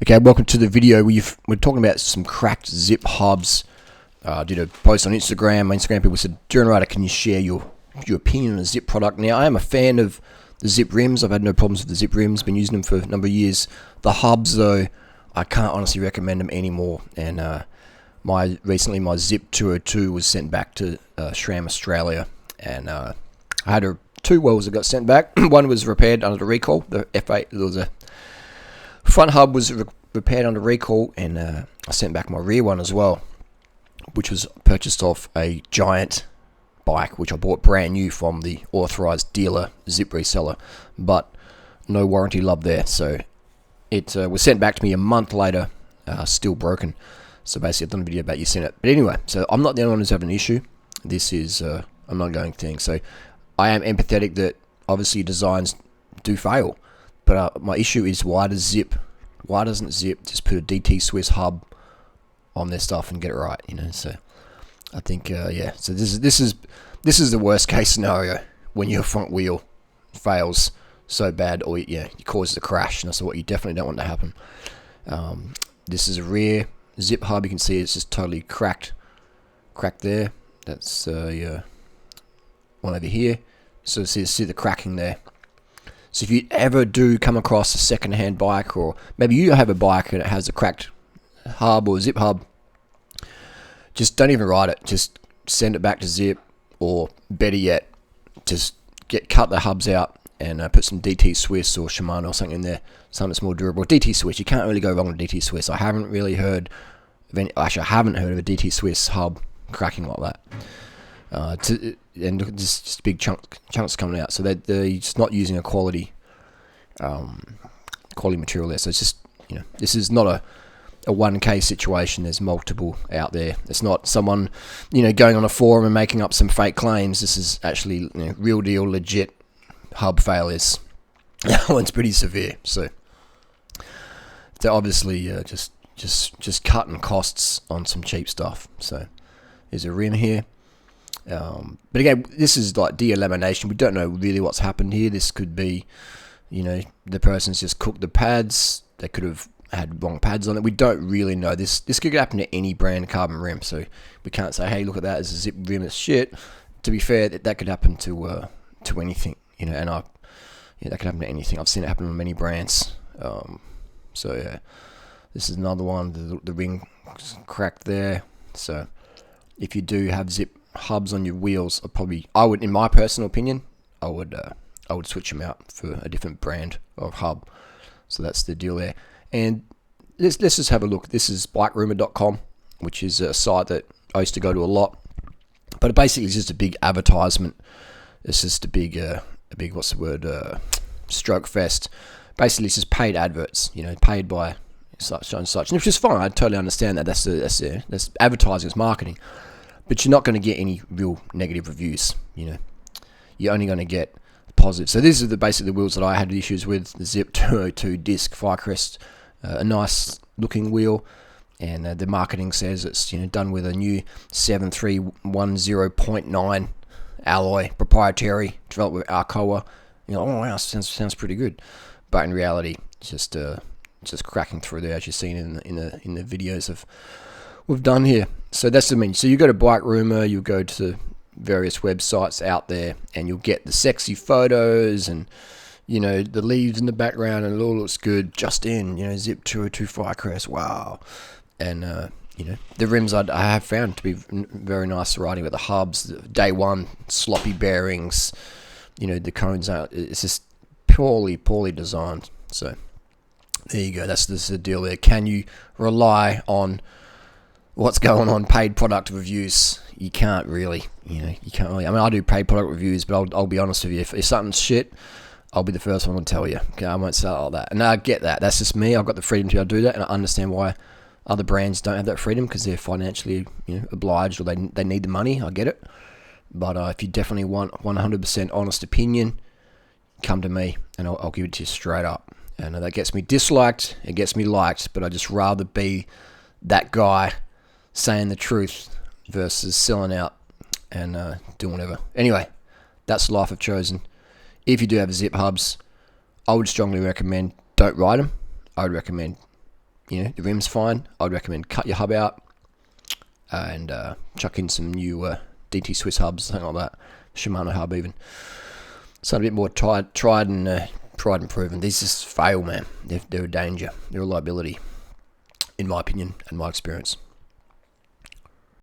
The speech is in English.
Okay, welcome to the video. We're talking about some cracked Zipp hubs. I did a post on Instagram. My Instagram people said, Durianrider, can you share your opinion on a Zipp product? Now, I am a fan of the Zipp rims. I've had no problems with the Zipp rims. Been using them for a number of years. The hubs, though, I can't honestly recommend them anymore. And recently my Zipp 202 was sent back to SRAM Australia. And I had two wells that got sent back. One was repaired under the recall. The F8, there was a front hub was repaired under recall, and I sent back my rear one as well, which was purchased off a giant bike, which I bought brand new from the authorized dealer, Zipp reseller, but no warranty love there. So it was sent back to me a month later, still broken. So basically I've done a video about you sent it. But anyway, so I'm not the only one who's having an issue. This is an ongoing thing. So I am empathetic that obviously designs do fail. But my issue is why doesn't Zipp just put a DT Swiss hub on their stuff and get it right? You know, so I think yeah. So this is the worst case scenario when your front wheel fails so bad, or you cause a crash, and that's what you definitely don't want to happen. This is a rear Zipp hub. You can see it's just totally cracked there. That's one over here. So see the cracking there. So if you ever do come across a second-hand bike, or maybe you have a bike and it has a cracked hub or Zipp hub, just don't even ride it. Just send it back to Zipp, or better yet, just cut the hubs out and put some DT Swiss or Shimano or something in there, something that's more durable. DT Swiss, you can't really go wrong with DT Swiss. I haven't really heard of any, actually I haven't heard of a DT Swiss hub cracking like that. And just big chunks coming out, so they're just not using a quality material there. So it's just, this is not a 1K situation. There's multiple out there. It's not someone going on a forum and making up some fake claims. This is actually real deal, legit hub failures. That one's pretty severe. So they're obviously just cutting costs on some cheap stuff. So there's a rim here. But again, this is like delamination. We don't know really what's happened here. This could be, the person's just cooked the pads. They could have had wrong pads on it. We don't really know. This could happen to any brand carbon rim. So we can't say, hey, look at that, it's a Zipp rim, it's shit. To be fair, that could happen to anything, and that could happen to anything. I've seen it happen on many brands. So yeah, this is another one. The ring cracked there. So if you do have Zipp hubs on your wheels, I would, in my personal opinion, I would switch them out for a different brand of hub. So that's the deal there. And let's just have a look. This is bikerumor.com, which is a site that I used to go to a lot. But it basically is just a big advertisement. It's just a big what's the word? Stroke fest. Basically, it's just paid adverts. Paid by such and such, and which is fine. I totally understand that. That's advertising, it's marketing. But you're not going to get any real negative reviews. You're only going to get positive. So these are basically the wheels that I had issues with. The Zipp 202 disc Firecrest, a nice looking wheel, and the marketing says it's done with a new 7310.9 alloy, proprietary, developed with Alcoa. Oh wow, sounds pretty good. But in reality, it's just cracking through there, as you've seen in the videos we've done here. So that's the menu. So you go to Bike Rumor, you go to various websites out there, and you'll get the sexy photos and the leaves in the background, and it all looks good. Just in, Zipp 202 Firecrest, wow. And the rims I have found to be very nice riding with the hubs. The day one sloppy bearings, the cones out. It's just poorly designed. So there you go. That's the deal there. Can you rely on what's going on paid product reviews? You can't really, you can't really. I mean, I do paid product reviews, but I'll be honest with you. If something's shit, I'll be the first one to tell you. Okay, I won't say it like that. And I get that. That's just me. I've got the freedom to be able to do that, and I understand why other brands don't have that freedom, because they're financially, obliged, or they need the money. I get it. But if you definitely want 100% honest opinion, come to me, and I'll give it to you straight up. And that gets me disliked. It gets me liked, but I just rather be that guy saying the truth versus selling out and doing whatever. Anyway, that's the life I've chosen. If you do have Zipp hubs, I would strongly recommend don't ride them. I would recommend you know, the rim's fine. I'd recommend cut your hub out and chuck in some new DT Swiss hubs, something like that. Shimano hub even. Something a bit more tried and proven. These just fail, man. They're a danger. They're a liability, in my opinion and my experience.